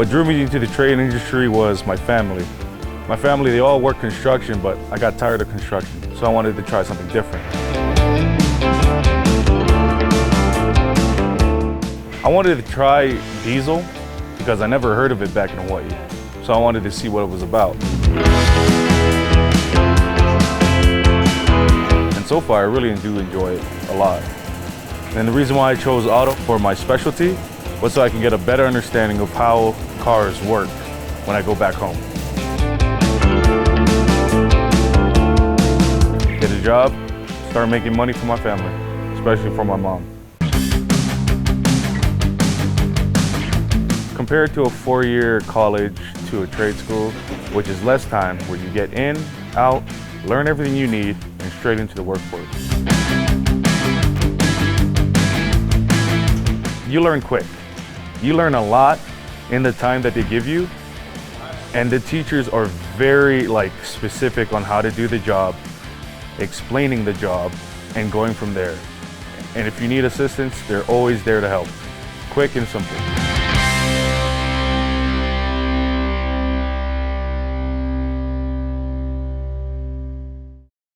What drew me into the trade industry was my family. My family, they all work construction, but I got tired of construction, so I wanted to try something different. I wanted to try diesel because I never heard of it back in Hawaii, so I wanted to see what it was about. And so far, I really do enjoy it a lot. And the reason why I chose auto for my specialty was so I can get a better understanding of how cars work when I go back home. Get a job, start making money for my family, especially for my mom. Compared to a 4-year college to a trade school, which is less time, where you get in, out, learn everything you need, and straight into the workforce. You learn quick. You learn a lot in the time that they give you, and the teachers are very specific on how to do the job, explaining the job, and going from there. And if you need assistance, they're always there to help. Quick and simple.